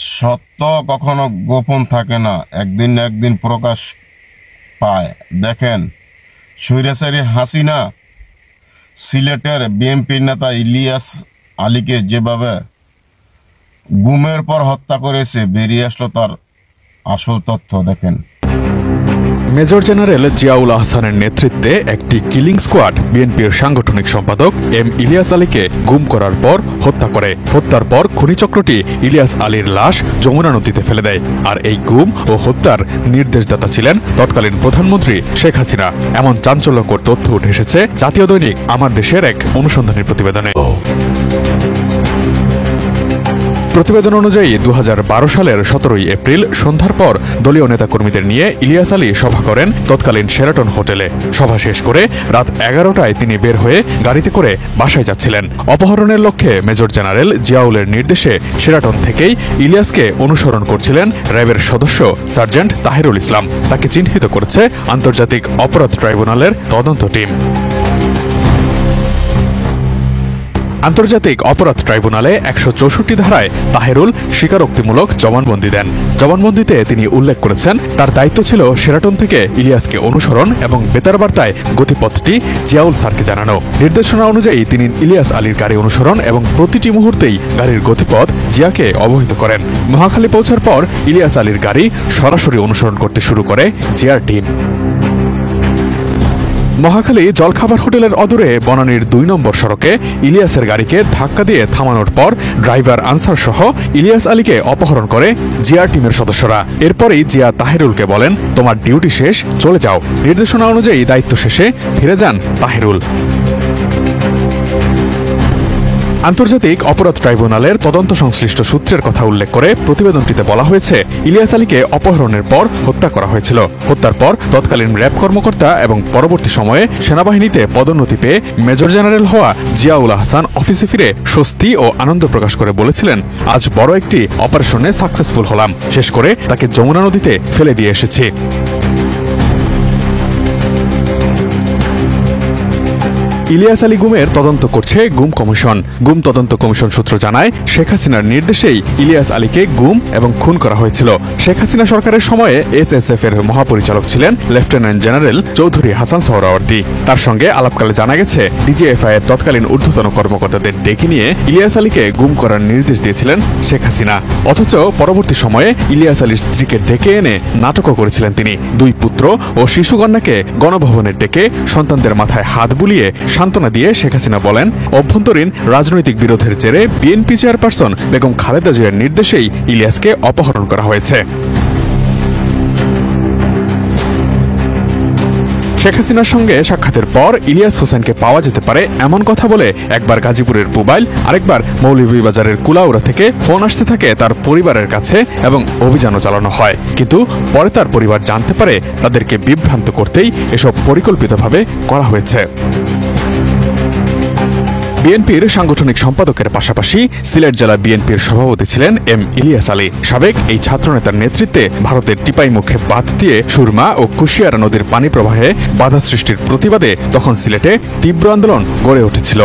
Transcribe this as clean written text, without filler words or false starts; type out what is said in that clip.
সত্য কখনো গোপন থাকে না, একদিন না একদিন প্রকাশ পায়। দেখেন, স্বৈরাচারী হাসিনা সিলেটের বিএনপির নেতা ইলিয়াস আলীকে যেভাবে গুমের পর হত্যা করেছে, বেরিয়ে আসলো তার আসল তথ্য। দেখেন, মেজর জেনারেল জিয়াউল আহসানের নেতৃত্বে একটি কিলিং স্কোয়াড বিএনপির সাংগঠনিক সম্পাদক এম ইলিয়াস আলীকে গুম করার পর হত্যা করে। হত্যার পর খুনিচক্রটি ইলিয়াস আলীর লাশ যমুনা নদীতে ফেলে দেয়। আর এই গুম ও হত্যার নির্দেশদাতা ছিলেন তৎকালীন প্রধানমন্ত্রী শেখ হাসিনা। এমন চাঞ্চল্যকর তথ্য উঠে এসেছে জাতীয় দৈনিক আমার দেশের এক অনুসন্ধানী প্রতিবেদনে। প্রতিবেদন অনুযায়ী 2012 সালের 17 এপ্রিল সন্ধ্যার পর দলীয় নেতাকর্মীদের নিয়ে ইলিয়াস আলী সভা করেন তৎকালীন শেরাটন হোটেলে। সভা শেষ করে রাত 11টায় তিনি বের হয়ে গাড়িতে করে বাসায় যাচ্ছিলেন। অপহরণের লক্ষ্যে মেজর জেনারেল জিয়াউলের নির্দেশে শেরাটন থেকেই ইলিয়াসকে অনুসরণ করছিলেন র্যাবের সদস্য সার্জেন্ট তাহেরুল ইসলাম। তাকে চিহ্নিত করেছে আন্তর্জাতিক অপরাধ ট্রাইব্যুনালের তদন্ত টিম। আন্তর্জাতিক অপরাধ ট্রাইব্যুনালে 164 ধারায় তাহেরুল স্বীকারোক্তিমূলক জবানবন্দি দেন। জবানবন্দিতে তিনি উল্লেখ করেছেন, তার দায়িত্ব ছিল শেরাটন থেকে ইলিয়াসকে অনুসরণ এবং বেতার বার্তায় গতিপথটি জিয়াউল স্যারকে জানানো। নির্দেশনা অনুযায়ী তিনি ইলিয়াস আলীর গাড়ি অনুসরণ এবং প্রতিটি মুহূর্তেই গাড়ির গতিপথ জিয়াকে অবহিত করেন। মহাখালী পৌঁছার পর ইলিয়াস আলীর গাড়ি সরাসরি অনুসরণ করতে শুরু করে জিয়ার টিম। মহাখালী জলখাবার হোটেলের অদূরে বনানীর 2 নম্বর সড়কে ইলিয়াসের গাড়িকে ধাক্কা দিয়ে থামানোর পর ড্রাইভার আনসার সহ ইলিয়াস আলীকে অপহরণ করে জিয়ার টিমের সদস্যরা। এরপরেই জিয়া তাহেরুলকে বলেন, তোমার ডিউটি শেষ, চলে যাও। নির্দেশনা অনুযায়ী দায়িত্ব শেষে ফিরে যান তাহেরুল। আন্তর্জাতিক অপরাধ ট্রাইব্যুনালের তদন্ত সংশ্লিষ্ট সূত্রের কথা উল্লেখ করে প্রতিবেদনটিতে বলা হয়েছে, ইলিয়াস আলীকে অপহরণের পর হত্যা করা হয়েছিল। হত্যার পর তৎকালীন র্যাব কর্মকর্তা এবং পরবর্তী সময়ে সেনাবাহিনীতে পদোন্নতি পেয়ে মেজর জেনারেল হওয়া জিয়াউল আহসান অফিসে ফিরে স্বস্তি ও আনন্দ প্রকাশ করে বলেছিলেন, আজ বড় একটি অপারেশনে সাকসেসফুল হলাম, শেষ করে তাকে যমুনা নদীতে ফেলে দিয়ে এসেছি। ইলিয়াস আলী গুমের তদন্ত করছে গুম কমিশন। গুম তদন্ত কমিশন সূত্র জানায়, শেখ হাসিনার নির্দেশেই ইলিয়াস আলীকে গুম এবং খুন করা হয়েছিল। শেখ হাসিনা সরকারের সময়ে এসএসএফ এর মহাপরিচালক ছিলেন লেফটেন্যান্ট জেনারেল চৌধুরী হাসান সোহরাওয়ার্দী। তার সঙ্গে আলাপকালে জানা গেছে, ডিজিএফআই এর তৎকালীন ঊর্ধ্বতন কর্মকর্তাদের ডেকে নিয়ে ইলিয়াস আলীকে গুম করার নির্দেশ দিয়েছিলেন শেখ হাসিনা। অথচ পরবর্তী সময়ে ইলিয়াস আলীর স্ত্রীকে ডেকে এনে নাটকও করেছিলেন তিনি। 2 পুত্র ও শিশুকন্যাকে গণভবনে ডেকে সন্তানদের মাথায় হাত বুলিয়ে সান্ত্বনা দিয়ে শেখ হাসিনা বলেন, অভ্যন্তরীণ রাজনৈতিক বিরোধের জেরে বিএনপি চেয়ারপারসন বেগম খালেদা জিয়ার নির্দেশেই ইলিয়াসকে অপহরণ করা হয়েছে। শেখ হাসিনার সঙ্গে সাক্ষাতের পর ইলিয়াস হোসেনকে পাওয়া যেতে পারে এমন কথা বলে একবার গাজীপুরের পুবাইল, আরেকবার মৌলভীবাজারের কুলাউড়া থেকে ফোন আসতে থাকে তার পরিবারের কাছে এবং অভিযানও চালানো হয়। কিন্তু পরে তার পরিবার জানতে পারে তাদেরকে বিভ্রান্ত করতেই এসব পরিকল্পিতভাবে করা হয়েছে। বিএনপির সাংগঠনিক সম্পাদকের পাশাপাশি সিলেট জেলা বিএনপির সভাপতি ছিলেন এম ইলিয়াস আলী। সাবেক এই ছাত্রনেতার নেতৃত্বে ভারতের টিপাইমুখে বাঁধ দিয়ে সুরমা ও কুশিয়ারা নদীর পানি প্রবাহে বাধা সৃষ্টির প্রতিবাদে তখন সিলেটে তীব্র আন্দোলন গড়ে উঠেছিল।